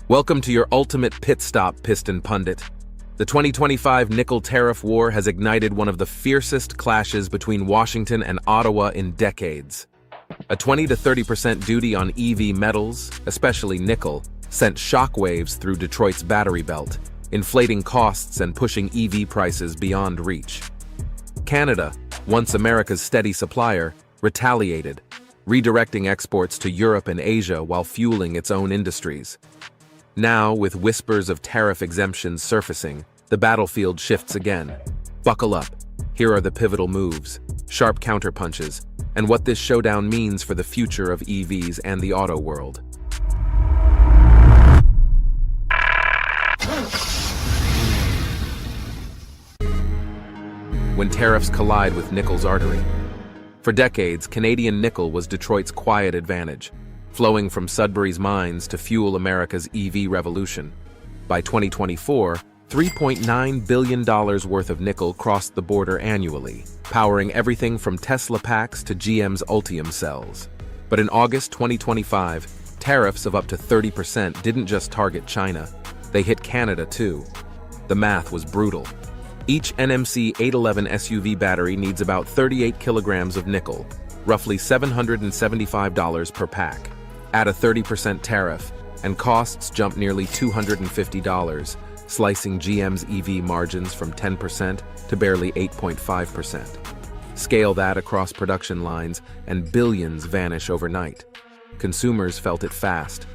Welcome to your ultimate pit stop, Piston Pundit. The 2025 nickel tariff war has ignited one of the fiercest clashes between Washington and Ottawa in decades. A 20 to 30% duty on EV metals, especially nickel, sent shockwaves through Detroit's battery belt, inflating costs and pushing EV prices beyond reach. Canada, once America's steady supplier, retaliated, redirecting exports to Europe and Asia while fueling its own industries. Now, with whispers of tariff exemptions surfacing, the battlefield shifts again. Buckle up. Here are the pivotal moves, sharp counterpunches, and what this showdown means for the future of EVs and the auto world. When tariffs collide with nickel's artery. For decades, Canadian nickel was Detroit's quiet advantage, flowing from Sudbury's mines to fuel America's EV revolution. By 2024, $3.9 billion worth of nickel crossed the border annually, powering everything from Tesla packs to GM's Ultium cells. But in August 2025, tariffs of up to 30% didn't just target China, they hit Canada too. The math was brutal. Each NMC 811 SUV battery needs about 38 kilograms of nickel, roughly $775 per pack. Add a 30% tariff, and costs jump nearly $250, slicing GM's EV margins from 10% to barely 8.5%. Scale that across production lines, and billions vanish overnight. Consumers felt it fast.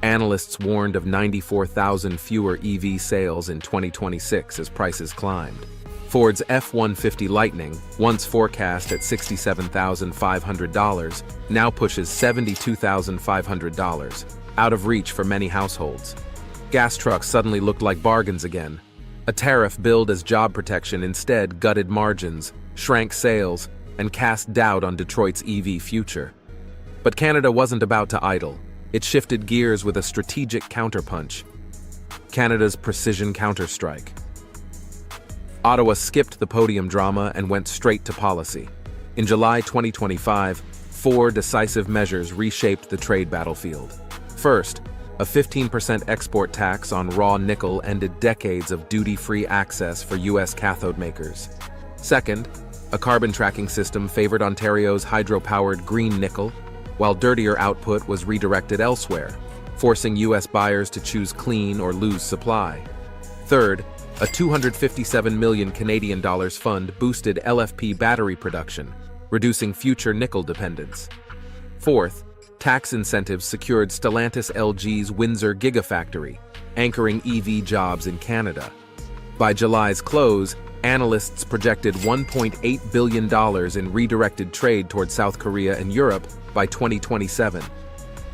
Analysts warned of 94,000 fewer EV sales in 2026 as prices climbed. Ford's F-150 Lightning, once forecast at $67,500, now pushes $72,500, out of reach for many households. Gas trucks suddenly looked like bargains again. A tariff billed as job protection instead gutted margins, shrank sales, and cast doubt on Detroit's EV future. But Canada wasn't about to idle. It shifted gears with a strategic counterpunch. Canada's precision counterstrike. Ottawa skipped the podium drama and went straight to policy. In July 2025, 4 decisive measures reshaped the trade battlefield. First, a 15% export tax on raw nickel ended decades of duty-free access for U.S. cathode makers. Second, a carbon tracking system favored Ontario's hydro-powered green nickel, while dirtier output was redirected elsewhere, forcing U.S. buyers to choose clean or lose supply. Third, a $257 million Canadian dollars fund boosted LFP battery production, reducing future nickel dependence. Fourth, tax incentives secured Stellantis LG's Windsor Gigafactory, anchoring EV jobs in Canada. By July's close, analysts projected $1.8 billion in redirected trade toward South Korea and Europe by 2027.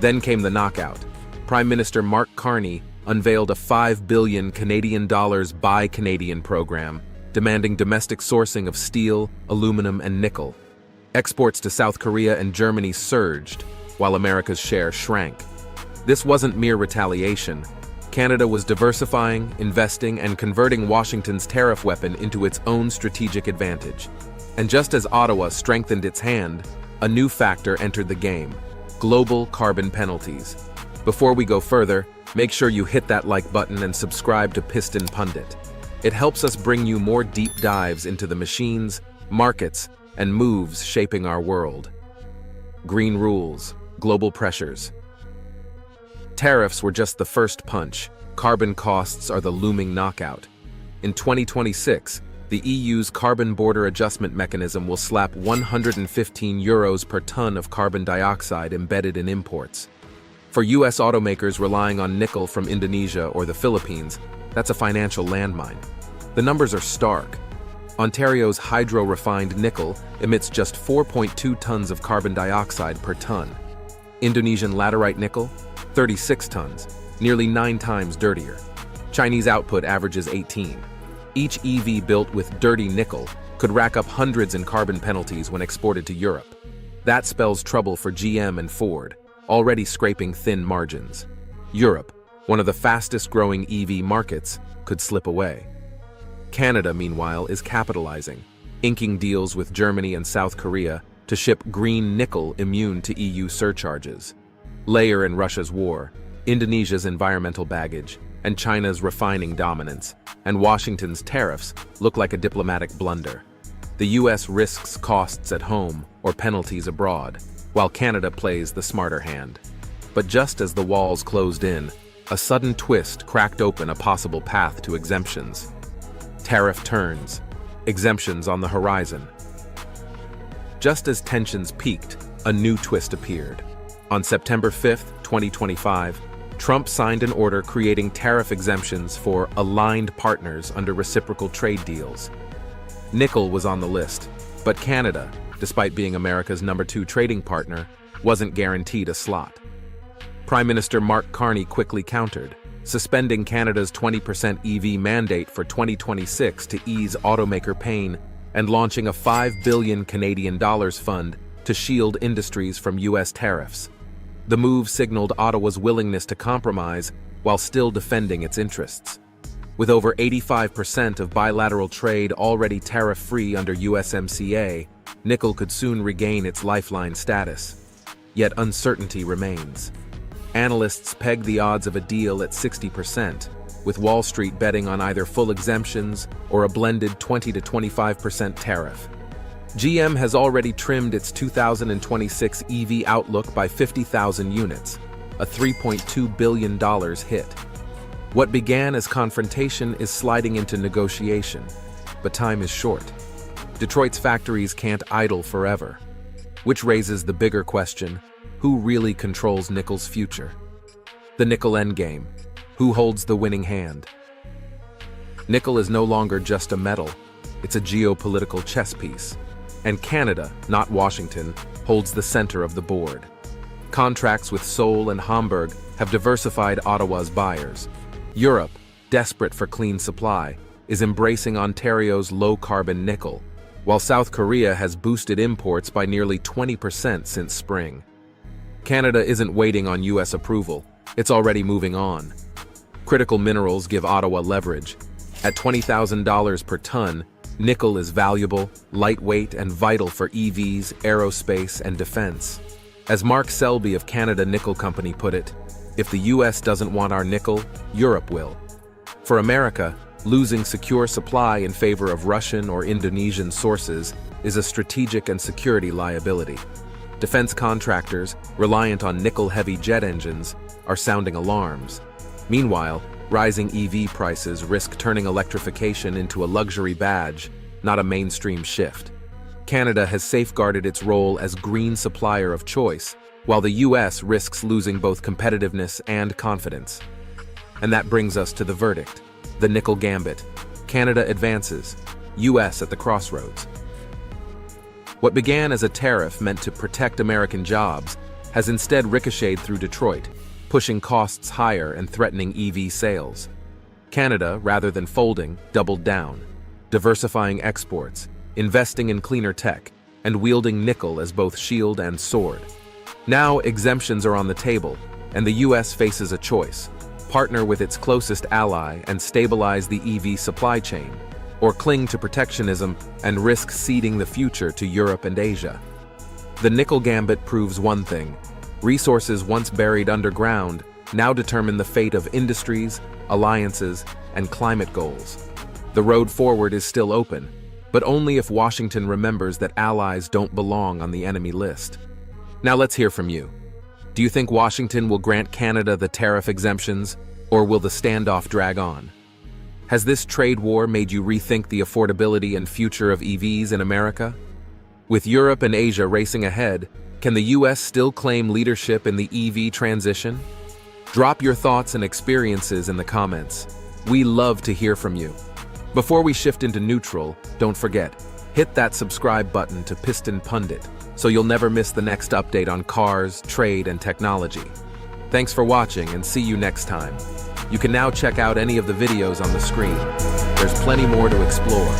Then came the knockout. Prime Minister Mark Carney unveiled a $5 billion Canadian dollars Buy Canadian program, demanding domestic sourcing of steel, aluminum, and nickel. Exports to South Korea and Germany surged, while America's share shrank. This wasn't mere retaliation. Canada was diversifying, investing, and converting Washington's tariff weapon into its own strategic advantage. And just as Ottawa strengthened its hand, a new factor entered the game: global carbon penalties. Before we go further, make sure you hit that like button and subscribe to Piston Pundit. It helps us bring you more deep dives into the machines, markets, and moves shaping our world. Green rules, global pressures. Tariffs were just the first punch. Carbon costs are the looming knockout. In 2026, the EU's carbon border adjustment mechanism will slap €115 per ton of carbon dioxide embedded in imports. For U.S. automakers relying on nickel from Indonesia or the Philippines, that's a financial landmine. The numbers are stark. Ontario's hydro-refined nickel emits just 4.2 tons of carbon dioxide per ton. Indonesian laterite nickel, 36 tons, nearly 9 times dirtier. Chinese output averages 18. Each EV built with dirty nickel could rack up hundreds in carbon penalties when exported to Europe. That spells trouble for GM and Ford, already scraping thin margins. Europe, one of the fastest-growing EV markets, could slip away. Canada, meanwhile, is capitalizing, inking deals with Germany and South Korea to ship green nickel immune to EU surcharges. Layer in Russia's war, Indonesia's environmental baggage, and China's refining dominance, and Washington's tariffs look like a diplomatic blunder. The US risks costs at home or penalties abroad, while Canada plays the smarter hand. But just as the walls closed in, a sudden twist cracked open a possible path to exemptions. Tariff turns, exemptions on the horizon. Just as tensions peaked, a new twist appeared. On September 5, 2025, Trump signed an order creating tariff exemptions for aligned partners under reciprocal trade deals. Nickel was on the list, but Canada, despite being America's #2 trading partner, wasn't guaranteed a slot. Prime Minister Mark Carney quickly countered, suspending Canada's 20% EV mandate for 2026 to ease automaker pain and launching a $5 billion Canadian dollars fund to shield industries from US tariffs. The move signaled Ottawa's willingness to compromise while still defending its interests. With over 85% of bilateral trade already tariff-free under USMCA, nickel could soon regain its lifeline status. Yet uncertainty remains. Analysts peg the odds of a deal at 60%, with Wall Street betting on either full exemptions or a blended 20 to 25% tariff. GM has already trimmed its 2026 EV outlook by 50,000 units, a $3.2 billion hit. What began as confrontation is sliding into negotiation, but time is short. Detroit's factories can't idle forever, which raises the bigger question: who really controls nickel's future? The nickel endgame. Who holds the winning hand? Nickel is no longer just a metal, it's a geopolitical chess piece. And Canada, not Washington, holds the center of the board. Contracts with Seoul and Hamburg have diversified Ottawa's buyers. Europe, desperate for clean supply, is embracing Ontario's low-carbon nickel, while South Korea has boosted imports by nearly 20% since spring. Canada isn't waiting on US approval, it's already moving on. Critical minerals give Ottawa leverage. At $20,000 per ton, nickel is valuable, lightweight, and vital for EVs, aerospace, and defense. As Mark Selby of Canada Nickel Company put it, if the US doesn't want our nickel, Europe will. For America, losing secure supply in favor of Russian or Indonesian sources is a strategic and security liability. Defense contractors, reliant on nickel-heavy jet engines, are sounding alarms. Meanwhile, rising EV prices risk turning electrification into a luxury badge, not a mainstream shift. Canada has safeguarded its role as green supplier of choice, while the US risks losing both competitiveness and confidence. And that brings us to the verdict: the nickel gambit. Canada advances, US at the crossroads. What began as a tariff meant to protect American jobs has instead ricocheted through Detroit, pushing costs higher and threatening EV sales. Canada, rather than folding, doubled down, diversifying exports, investing in cleaner tech, and wielding nickel as both shield and sword. Now exemptions are on the table, and the US faces a choice: partner with its closest ally and stabilize the EV supply chain, or cling to protectionism and risk ceding the future to Europe and Asia. The nickel gambit proves one thing: resources once buried underground now determine the fate of industries, alliances, and climate goals. The road forward is still open, but only if Washington remembers that allies don't belong on the enemy list. Now let's hear from you. Do you think Washington will grant Canada the tariff exemptions, or will the standoff drag on? Has this trade war made you rethink the affordability and future of EVs in America? With Europe and Asia racing ahead, can the US still claim leadership in the EV transition? Drop your thoughts and experiences in the comments. We love to hear from you. Before we shift into neutral, don't forget, hit that subscribe button to Piston Pundit so you'll never miss the next update on cars, trade, and technology. Thanks for watching and see you next time. You can now check out any of the videos on the screen. There's plenty more to explore.